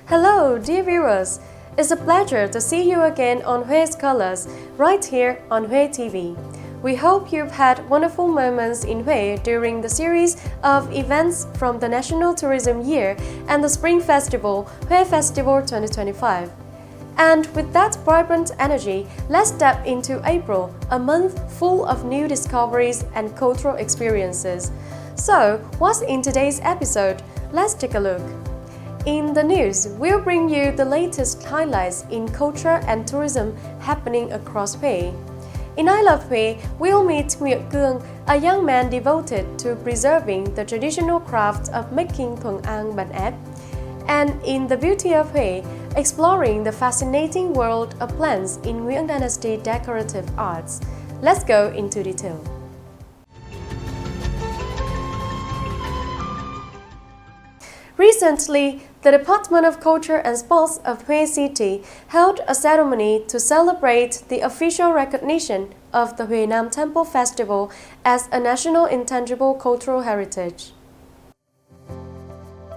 Hello, dear viewers. It's a pleasure to see you again on Huet's Colors, right here on huetv. We hope you've had wonderful moments in Hue during the series of events from the National Tourism Year and the Spring Festival, Hue Festival 2025. And with that vibrant energy, let's step into April, a month full of new discoveries and cultural experiences. So, what's in today's episode? Let's take a look. In the news, we'll bring you the latest highlights in culture and tourism happening across Hue. In I Love Hue, we'll meet Nguyễn, a young man devoted to preserving the traditional craft of making thuần ăn bánh ép. And in The Beauty of Hue, exploring the fascinating world of plants in Nguyễn Dynasty decorative arts. Let's go into detail. Recently, the Department of Culture and Sports of Hue City held a ceremony to celebrate the official recognition of the Hue Nam Temple Festival as a national intangible cultural heritage.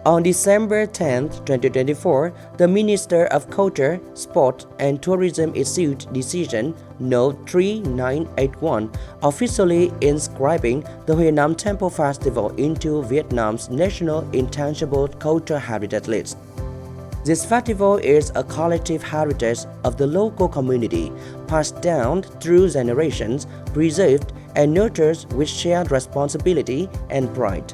On December 10, 2024, the Minister of Culture, Sport and Tourism issued Decision No. 3981, officially inscribing the Hue Nam Temple Festival into Vietnam's National Intangible Cultural Heritage List. This festival is a collective heritage of the local community, passed down through generations, preserved and nurtured with shared responsibility and pride.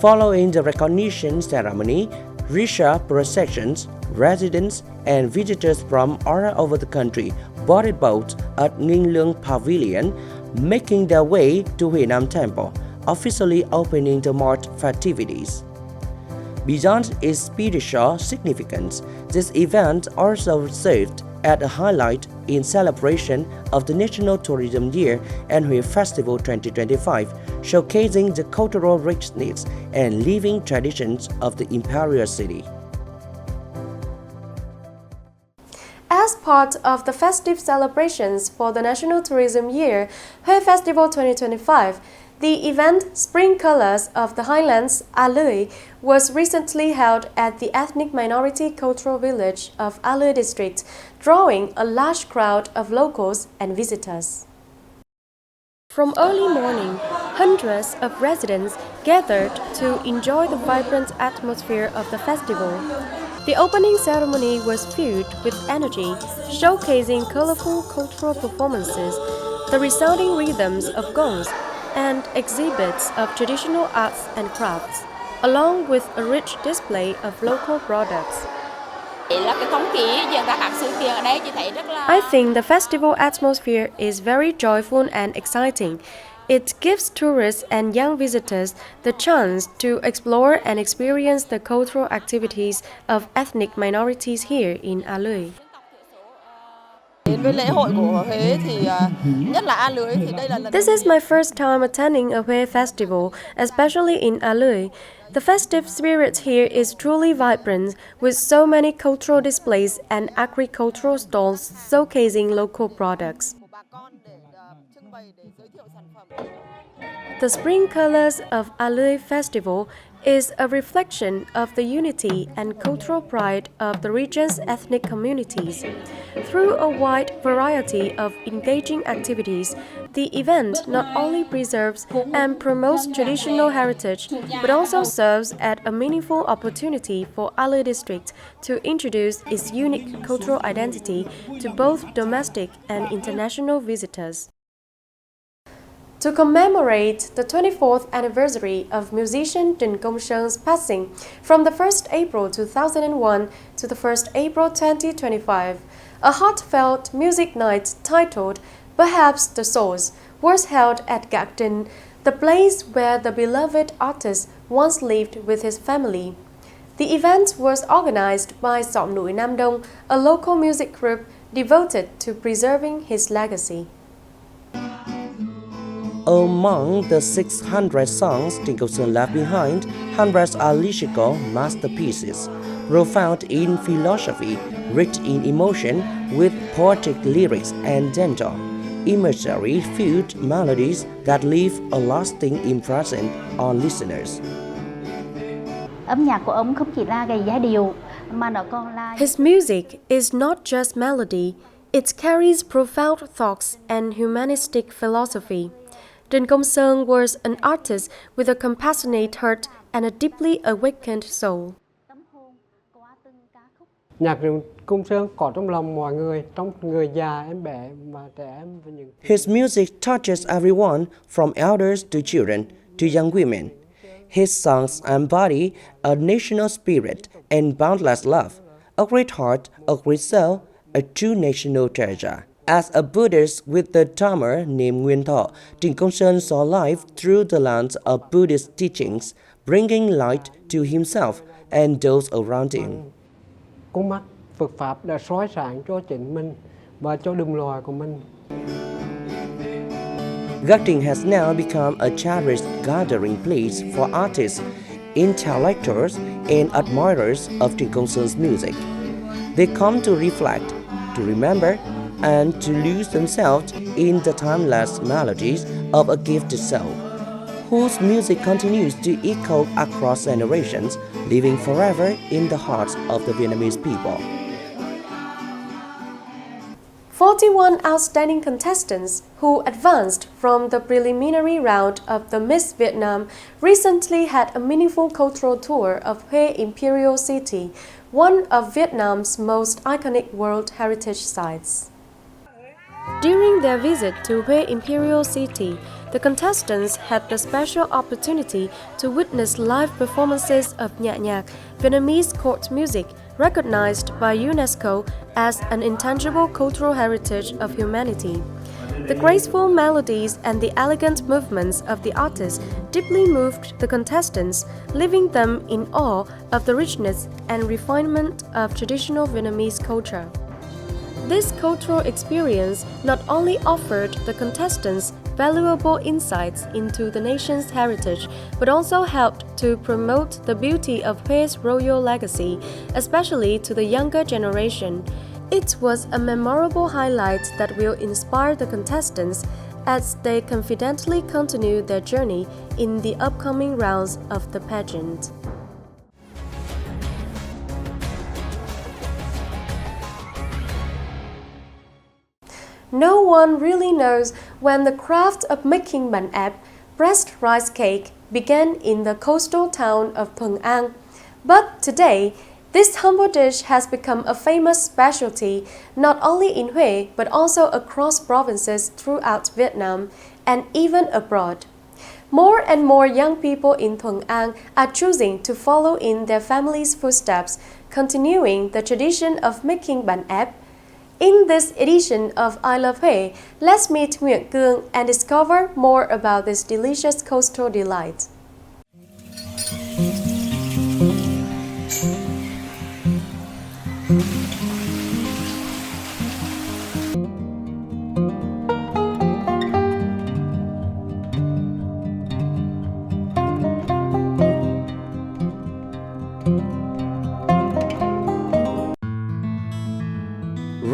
Following the recognition ceremony, rickshaw processions, residents and visitors from all over the country boarded boats at Nghinh Lương Pavilion, making their way to Hue Nam Temple, officially opening the March festivities. Beyond its spiritual significance, this event also served as a highlight in celebration of the National Tourism Year and Hue Festival 2025, showcasing the cultural richness and living traditions of the imperial city. As part of the festive celebrations for the National Tourism Year, Hue Festival 2025, the event Spring Colors of the Highlands, A Lưới, was recently held at the ethnic minority cultural village of A Lưới district, drawing a large crowd of locals and visitors. From early morning, hundreds of residents gathered to enjoy the vibrant atmosphere of the festival. The opening ceremony was filled with energy, showcasing colorful cultural performances, the resounding rhythms of gongs, and exhibits of traditional arts and crafts, along with a rich display of local products. I think the festival atmosphere is very joyful and exciting. It gives tourists and young visitors the chance to explore and experience the cultural activities of ethnic minorities here in A Lưới. This is my first time attending a Hue festival, especially in A Lưới. The festive spirit here is truly vibrant, with so many cultural displays and agricultural stalls showcasing local products. The Spring Colors of A Lưới Festival is a reflection of the unity and cultural pride of the region's ethnic communities. Through a wide variety of engaging activities, the event not only preserves and promotes traditional heritage, but also serves as a meaningful opportunity for A Lưới district to introduce its unique cultural identity to both domestic and international visitors. To commemorate the 24th anniversary of musician Trịnh Công Sơn passing from the 1st April 2001 to the 1st April 2025, a heartfelt music night titled Perhaps the Source was held at Gạc, the place where the beloved artist once lived with his family. The event was organized by Giọng Núi Nam Đông, a local music group devoted to preserving his legacy. Among the 600 songs Trịnh Công Sơn left behind, hundreds are lyrical masterpieces, profound in philosophy, rich in emotion, with poetic lyrics and gentle, imagery-filled melodies that leave a lasting impression on listeners. Âm nhạc của ông không chỉ là cái giai điệu mà nó còn là His music is not just melody, it carries profound thoughts and humanistic philosophy. Trịnh Công Sơn was an artist with a compassionate heart and a deeply awakened soul. tấm hồn qua từng ca khúc. Nhạc Trịnh Công Sơn có trong lòng mọi người, trong người già, em bé và trẻ em và những. His music touches everyone from elders to children to young women. His songs embody a national spirit and boundless love, a great heart, a great soul, a true national treasure. As a Buddhist with the Dharma named Nguyên Thọ, Trịnh Công Sơn saw life through the lens of Buddhist teachings, bringing light to himself and those around him. Con mắt Phật Pháp đã soi sáng cho chính mình và cho đồng loài của mình. Gác Trịnh has now become a cherished gathering place for artists, intellectuals, and admirers of Trịnh Công Sơn music. They come to reflect, to remember, and to lose themselves in the timeless melodies of a gifted soul, whose music continues to echo across generations, living forever in the hearts of the Vietnamese people. 41 outstanding contestants who advanced from the preliminary round of the Miss Vietnam recently had a meaningful cultural tour of Hue Imperial City, one of Vietnam's most iconic World Heritage sites. During their visit to Hue Imperial City, the contestants had the special opportunity to witness live performances of nhạc, Vietnamese court music, recognized by UNESCO as an intangible cultural heritage of humanity. The graceful melodies and the elegant movements of the artists deeply moved the contestants, leaving them in awe of the richness and refinement of traditional Vietnamese culture. This cultural experience not only offered the contestants valuable insights into the nation's heritage, but also helped to promote the beauty of Hue's royal legacy, especially to the younger generation. It was a memorable highlight that will inspire the contestants as they confidently continue their journey in the upcoming rounds of the pageant. No one really knows when the craft of making bánh ép, pressed rice cake, began in the coastal town of Thuận An. But today, this humble dish has become a famous specialty not only in Hue but also across provinces throughout Vietnam and even abroad. More and more young people in Thuận An are choosing to follow in their families' footsteps, continuing the tradition of making bánh ép. In this edition of I Love Hue, let's meet Nguyễn Cương and discover more about this delicious coastal delight.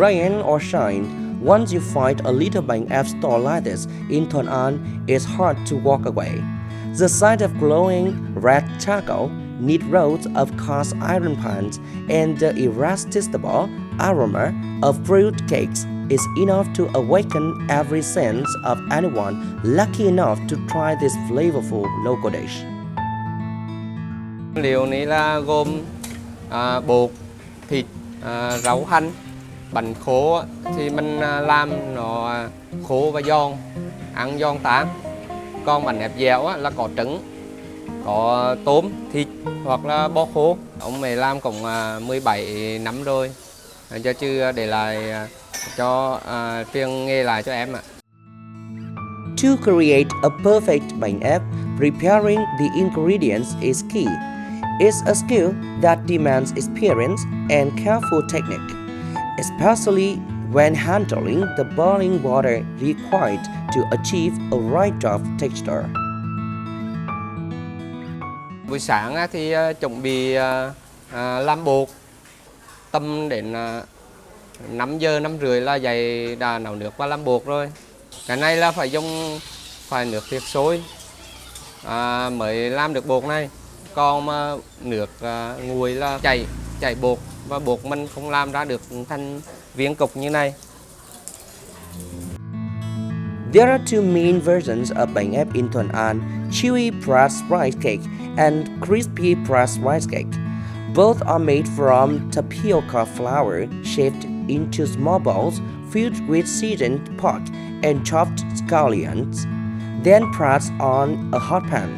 Rain or shine, once you find a little bánh ép store like this in Thuận An, it's hard to walk away. The sight of glowing red charcoal, neat rows of cast iron pans, and the irresistible aroma of brewed cakes is enough to awaken every sense of anyone lucky enough to try this flavorful local dish. Liệu này là gồm bột, thịt, rau hanh, bánh khô thì mình làm nó khô và giòn, ăn giòn tán. Còn bánh ép dẻo là có trứng, có tôm, thịt hoặc là bò khô. Ông mẹ làm cũng 17 năm rồi, cho chứ để lại cho truyền nghề lại cho em ạ. To create a perfect bánh ép, preparing the ingredients is key. It's a skill that demands experience and careful technique, especially when handling the boiling water required to achieve a right of texture. Buổi sáng thì chuẩn bị làm bột, tầm đến 5 giờ, 5 rưỡi là dậy đã nấu nước và làm bột rồi. Cái này là phải nước thiệt sôi mới làm được bột này. Còn mà nước nguội là chảy chảy bột và bột mình không làm ra được thành viên cục như này. There are two main versions of bánh ép in Thuận An: chewy pressed rice cake and crispy pressed rice cake. Both are made from tapioca flour shaped into small balls filled with seasoned pork and chopped scallions, then pressed on a hot pan.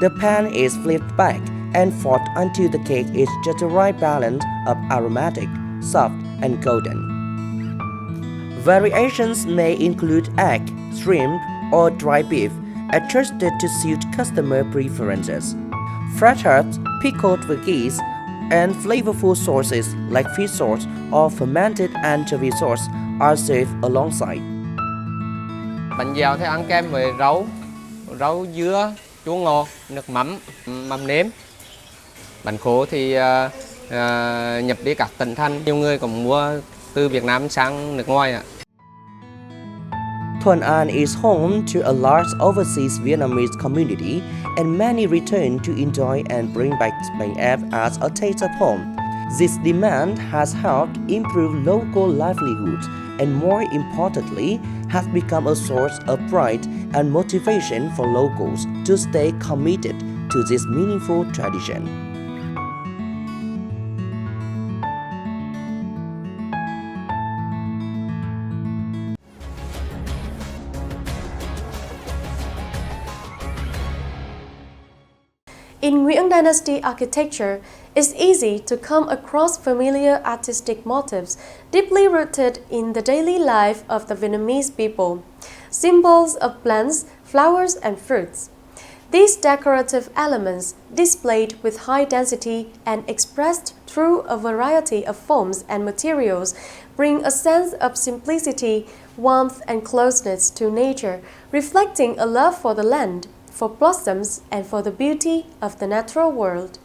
The pan is flipped back and forth until the cake is just the right balance of aromatic, soft, and golden. Variations may include egg, shrimp, or dry beef, adjusted to suit customer preferences. Fresh herbs, pickled veggies, and flavorful sauces like fish sauce or fermented anchovy sauce are served alongside. Bánh dẻo thì ăn kèm với rau dưa, chua ngọt, nước mắm, mắm nêm. Bánh khô thì nhập đi các tỉnh thành, nhiều người cũng mua từ Việt Nam sang nước ngoài ạ. Thuận An is home to a large overseas Vietnamese community, and many return to enjoy and bring back bánh ép as a taste of home. This demand has helped improve local livelihoods and, more importantly, has become a source of pride and motivation for locals to stay committed to this meaningful tradition. In Nguyễn Dynasty architecture, it's easy to come across familiar artistic motifs deeply rooted in the daily life of the Vietnamese people, symbols of plants, flowers, and fruits. These decorative elements, displayed with high density and expressed through a variety of forms and materials, bring a sense of simplicity, warmth, and closeness to nature, reflecting a love for the land, for blossoms, and for the beauty of the natural world.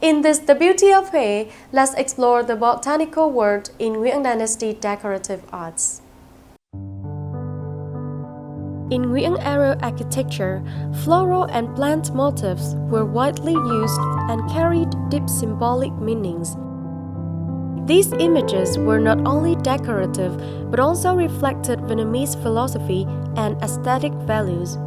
In this The Beauty of Huế, let's explore the botanical world in Nguyễn Dynasty decorative arts. In Nguyễn era architecture, floral and plant motifs were widely used and carried deep symbolic meanings. These images were not only decorative but also reflected Vietnamese philosophy and aesthetic values.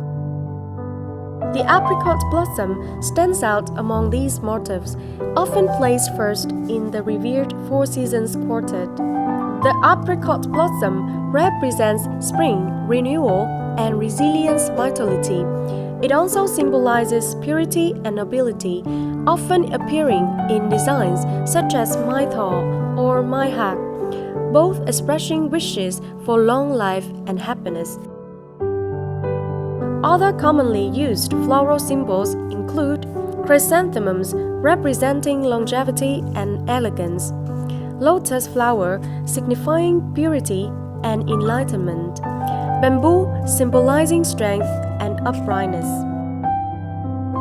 The apricot blossom stands out among these motifs, often placed first in the revered Four Seasons quartet. The apricot blossom represents spring, renewal, and resilience vitality. It also symbolizes purity and nobility, often appearing in designs such as Mai Tho or Mai Hạc, both expressing wishes for long life and happiness. Other commonly used floral symbols include chrysanthemums representing longevity and elegance, lotus flower signifying purity and enlightenment, bamboo symbolizing strength and uprightness.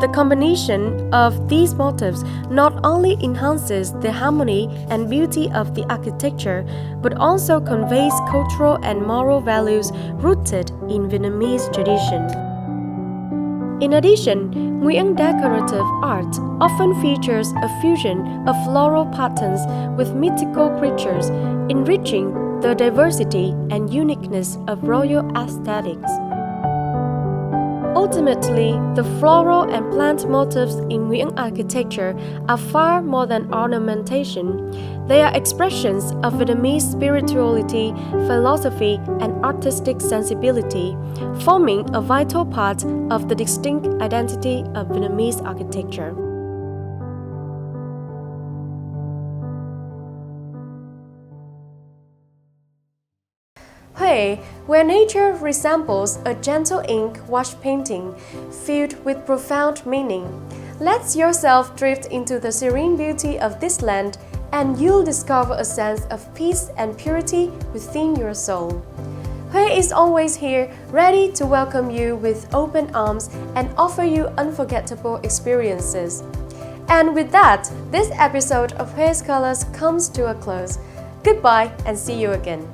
The combination of these motifs not only enhances the harmony and beauty of the architecture, but also conveys cultural and moral values rooted in Vietnamese tradition. In addition, Nguyễn decorative art often features a fusion of floral patterns with mythical creatures, enriching the diversity and uniqueness of royal aesthetics. Ultimately, the floral and plant motifs in Nguyễn architecture are far more than ornamentation. They are expressions of Vietnamese spirituality, philosophy, and artistic sensibility, forming a vital part of the distinct identity of Vietnamese architecture. Huế, where nature resembles a gentle ink wash painting filled with profound meaning. Let yourself drift into the serene beauty of this land, and you'll discover a sense of peace and purity within your soul. Huế is always here, ready to welcome you with open arms and offer you unforgettable experiences. And with that, this episode of Hué's Colors comes to a close. Goodbye and see you again.